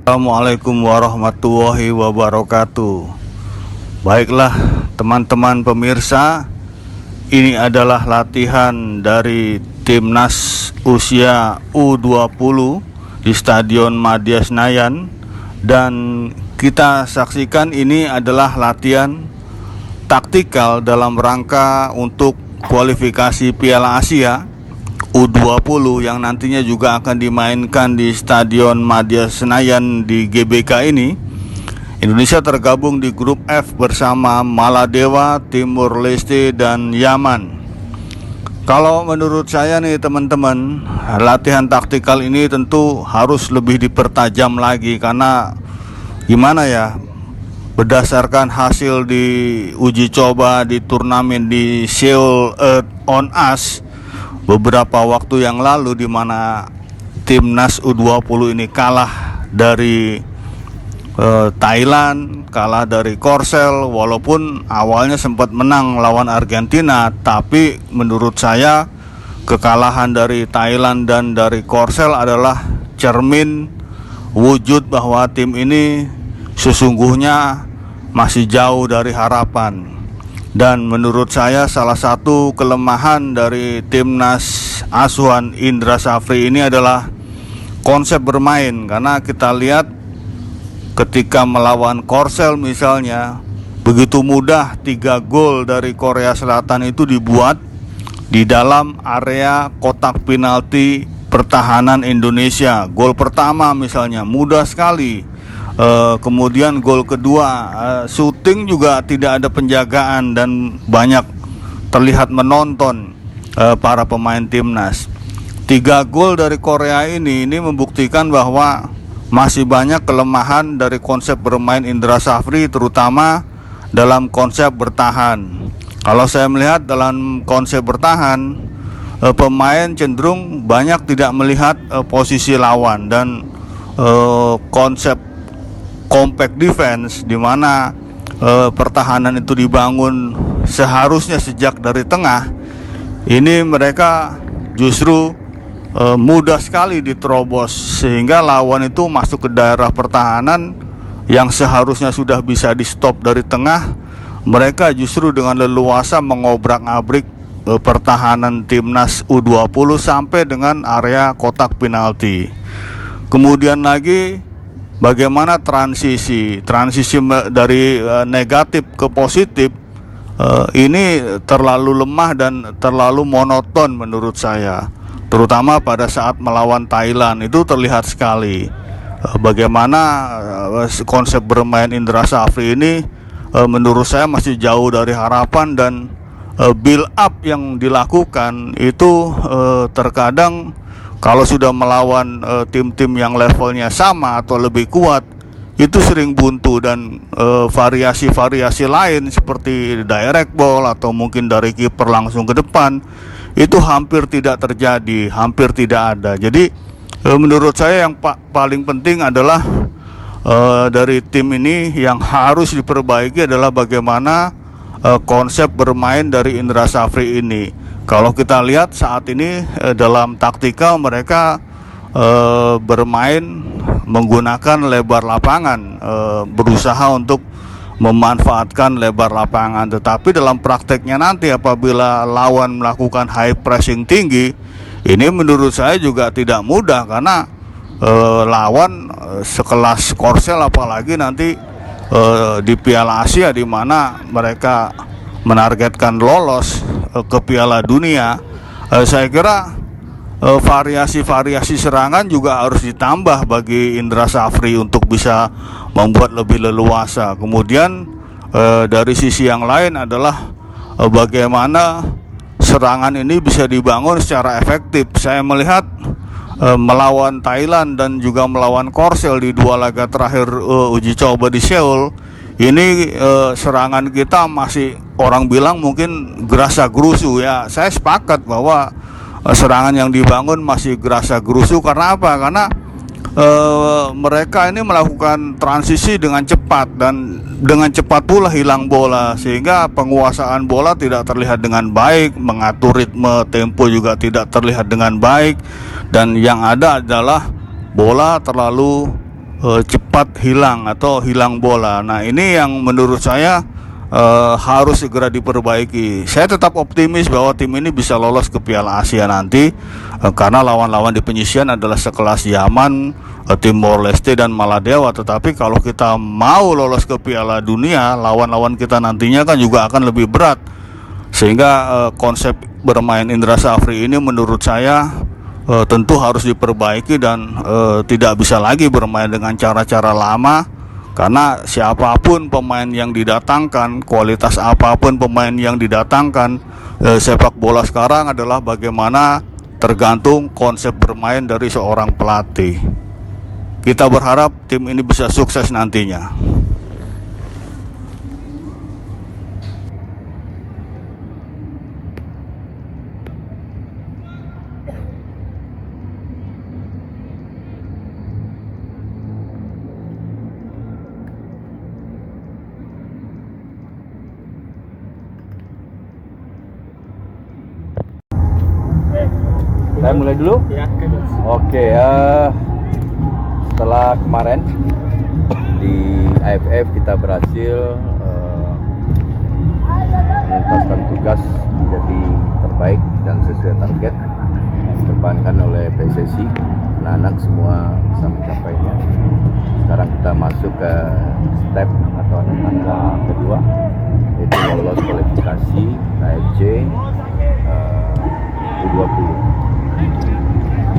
Assalamualaikum warahmatullahi wabarakatuh. Baiklah teman-teman pemirsa, ini adalah latihan dari timnas usia U20 di Stadion Madia Senayan. Dan kita saksikan ini adalah latihan taktikal dalam rangka untuk kualifikasi Piala Asia U20 yang nantinya juga akan dimainkan di Stadion Madia Senayan di GBK ini. Indonesia tergabung di grup F bersama Maladewa, Timur Leste, dan Yaman. Kalau menurut saya nih teman-teman, latihan taktikal ini tentu harus lebih dipertajam lagi, karena gimana ya, berdasarkan hasil di uji coba di turnamen di Seoul on Ice beberapa waktu yang lalu, di mana timnas U20 ini kalah dari Thailand, kalah dari Korsel. Walaupun awalnya sempat menang lawan Argentina, tapi menurut saya kekalahan dari Thailand dan dari Korsel adalah cermin wujud bahwa tim ini sesungguhnya masih jauh dari harapan. Dan menurut saya salah satu kelemahan dari timnas asuhan Indra Safri ini adalah konsep bermain. Karena kita lihat ketika melawan Korsel misalnya, begitu mudah 3 gol dari Korea Selatan itu dibuat di dalam area kotak penalti pertahanan Indonesia. Gol pertama misalnya mudah sekali. Kemudian gol kedua, syuting juga tidak ada penjagaan dan banyak terlihat menonton para pemain timnas. 3 gol dari Korea ini membuktikan bahwa masih banyak kelemahan dari konsep bermain Indra Safri, terutama dalam konsep bertahan. Kalau saya melihat dalam konsep bertahan, pemain cenderung banyak tidak melihat posisi lawan, dan konsep compact defense, di mana pertahanan itu dibangun seharusnya sejak dari tengah, ini mereka justru mudah sekali diterobos, sehingga lawan itu masuk ke daerah pertahanan yang seharusnya sudah bisa di stop dari tengah. Mereka justru dengan leluasa mengobrak-abrik pertahanan timnas U20 sampai dengan area kotak penalti. Kemudian lagi, bagaimana transisi dari negatif ke positif, ini terlalu lemah dan terlalu monoton menurut saya. Terutama pada saat melawan Thailand itu terlihat sekali bagaimana konsep bermain Indra Safri ini menurut saya masih jauh dari harapan. Dan build up yang dilakukan itu terkadang kalau sudah melawan tim-tim yang levelnya sama atau lebih kuat, itu sering buntu. Dan variasi-variasi lain seperti direct ball atau mungkin dari kiper langsung ke depan, itu hampir tidak terjadi, hampir tidak ada. Jadi menurut saya yang paling penting adalah dari tim ini yang harus diperbaiki adalah bagaimana konsep bermain dari Indra Safri ini. Kalau kita lihat saat ini dalam taktikal mereka bermain menggunakan lebar lapangan, berusaha untuk memanfaatkan lebar lapangan. Tetapi dalam prakteknya nanti apabila lawan melakukan high pressing tinggi, ini menurut saya juga tidak mudah, karena lawan sekelas Korsel apalagi nanti di Piala Asia, di mana mereka menargetkan lolos ke Piala Dunia. Saya kira variasi-variasi serangan juga harus ditambah bagi Indra Safri untuk bisa membuat lebih leluasa. Kemudian dari sisi yang lain adalah bagaimana serangan ini bisa dibangun secara efektif. Saya melihat melawan Thailand dan juga melawan Korsel di 2 laga terakhir uji coba di Seoul, ini serangan kita masih, orang bilang mungkin gerasa gerusu ya. Saya sepakat bahwa serangan yang dibangun masih gerasa gerusu. Karena apa? Karena mereka ini melakukan transisi dengan cepat, dan dengan cepat pula hilang bola, sehingga penguasaan bola tidak terlihat dengan baik, mengatur ritme tempo juga tidak terlihat dengan baik, dan yang ada adalah bola terlalu cepat hilang atau hilang bola. Nah, ini yang menurut saya harus segera diperbaiki. Saya tetap optimis bahwa tim ini bisa lolos ke Piala Asia nanti, karena lawan-lawan di penyisian adalah sekelas Yaman, Timor Leste dan Maladewa. Tetapi kalau kita mau lolos ke Piala Dunia, lawan-lawan kita nantinya kan juga akan lebih berat. Sehingga konsep bermain Indra Safri ini menurut saya tentu harus diperbaiki dan tidak bisa lagi bermain dengan cara-cara lama. Karena siapapun pemain yang didatangkan, kualitas apapun pemain yang didatangkan, sepak bola sekarang adalah bagaimana tergantung konsep bermain dari seorang pelatih. Kita berharap tim ini bisa sukses nantinya. Saya mulai dulu. Ya, Oke, setelah kemarin di AFF kita berhasil menuntaskan tugas menjadi terbaik dan sesuai target yang diterbangkan oleh PSSI. Anak-anak semua bisa mencapainya. Sekarang kita masuk ke step atau tangga kedua, yaitu lolos kualifikasi AFC U20.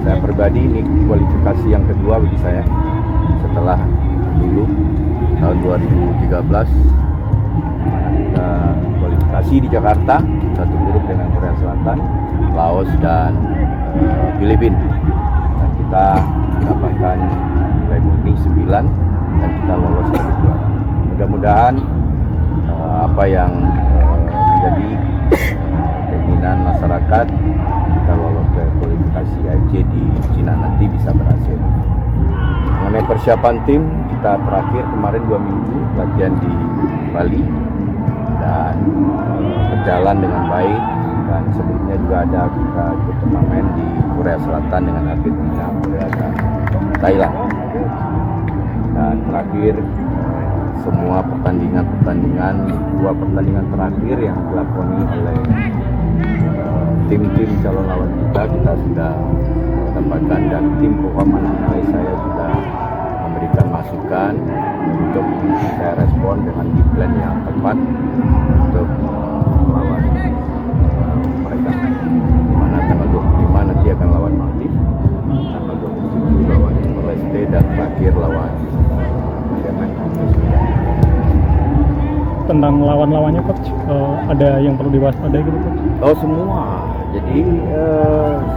Saya pribadi ini kualifikasi yang kedua bagi saya setelah dulu tahun 2013 kita kualifikasi di Jakarta satu grup dengan Korea Selatan, Laos dan Filipina, dan kita mendapatkan nilai murni 9 dan kita lolos ke kedua. Mudah-mudahan apa yang menjadi keinginan masyarakat kita lolos ke kualifikasi AFC di Cina nanti bisa berhasil. Mengenai persiapan tim, kita terakhir kemarin 2 minggu latihan di Bali dan berjalan dengan baik, dan sebelumnya juga ada kita ikut turnamen di Korea Selatan dengan Argentina, Korea dan Thailand. Dan terakhir semua pertandingan 2 pertandingan terakhir yang dilakoni oleh tim-tim calon lawan kita sudah mendapatkan, dan tim keamanan saya sudah memberikan masukan untuk saya respon dengan game plan yang tepat untuk melawan mereka, dimana tanggal 25 nanti akan lawan Maldives, tanggal 27 lawan Timor Leste, dan terakhir lawan Yemen. tentang lawan-lawannya coach, ada yang perlu diwaspadai gitu coach? Oh, semua. Jadi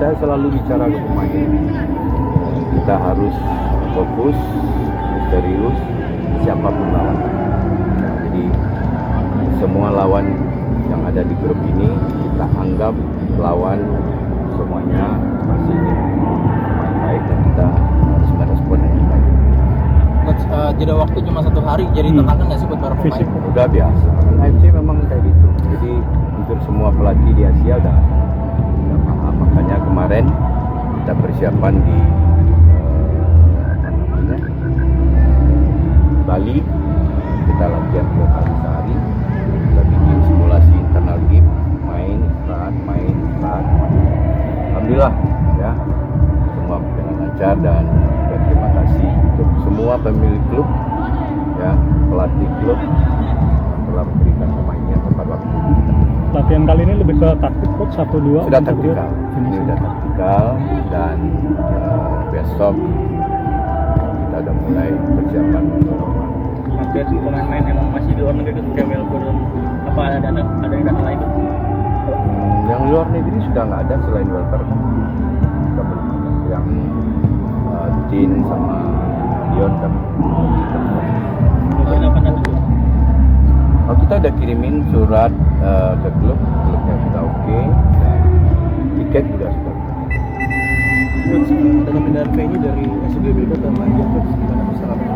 saya selalu bicara ke pemain, kita harus fokus, serius, siapapun lawan. Jadi semua lawan yang ada di grup ini kita anggap lawan semuanya masih ingin bermain baik, dan kita harus merespon dengan baik. Coach, jeda waktu cuma 1 hari, jadi tantangan nggak sih buat para pemain? Udah biasa, AFC memang kayak gitu. Jadi untuk semua pelatih di Asia udah paham. Makanya kemarin kita persiapan di Bali, kita latihan 2 kali sehari, kita bikin simulasi internal game, main istirahat. Alhamdulillah ya, semua berjalan lancar, dan terima kasih untuk semua pemilik klub, ya, pelatih klub yang telah memberikan pemainnya tepat waktu. Latihan kali ini lebih ke taktik coach, 1-2 Sudah taktikal, ini sudah taktikal, dan besok kita udah mulai persiapan. Update pemain-pemain emang masih di luar negeri kayak Melbourne, apa ada yang dana lain? Yang luar negeri sudah nggak ada selain Walter, yang Jin sama Dion kan. Oh, kita udah kirimin surat ke klubnya sudah oke, dan tiket juga sudah. Coach, dengan pindahan venue dari SBB ke Malaysia, coach, gimana masalahnya?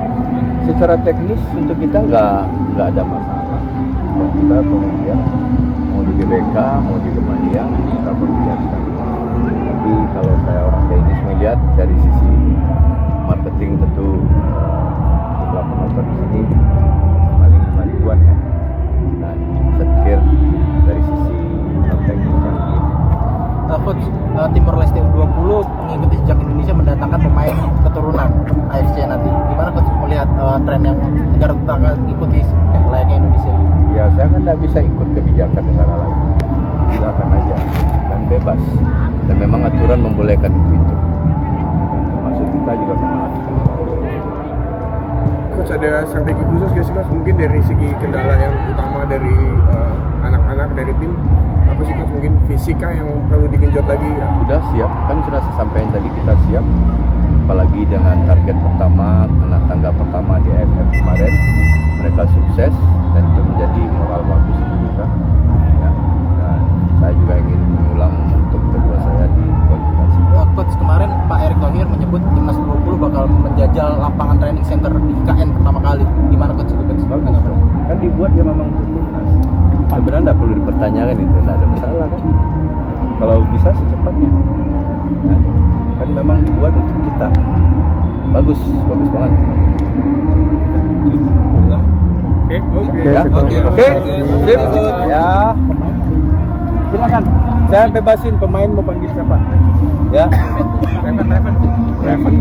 Secara teknis untuk kita nggak ada masalah. Kita kemudian mau di GBK, mau di Kemaniang, kita berbiasa. Tapi kalau saya orang teknis melihat dari sisi marketing tentu bakal ikuti layaknya Indonesia? Ya saya kan tidak bisa ikut kebijakan negara lain. Silakan aja dan bebas. Dan memang aturan membolehkan itu. Termasuk kita juga memperhatikan. Coach, ada strategi khusus nggak sih Coach? Mungkin dari segi kendala yang utama dari anak-anak dari tim, apa sih Coach? Mungkin fisika yang perlu digenjot lagi ya? Sudah siap, kan sudah saya sampaikan tadi kita siap. Apalagi dengan target pertama, kena tangga pertama di AFF kemarin, mereka sukses dan itu menjadi moral bagus untuk kita. Ya. Dan saya juga ingin mengulang untuk kedua saya di kualifikasi. Coach, kemarin Pak Erick Thohir menyebut Timnas 20 bakal menjajal lapangan training center di IKN pertama kali. Gimana Coach itu Coach? Bagus dong. Kan dibuat ya memang untuk timnas. Sebenarnya tidak perlu dipertanyakan itu, tidak ada masalah kan. Kalau bisa secepatnya. Ya. Kan memang dibuat untuk kita. Bagus banget. Ya. Oke. Sip. Ya. Silakan. Saya bebasin pemain mau panggil siapa. Ya. Revan.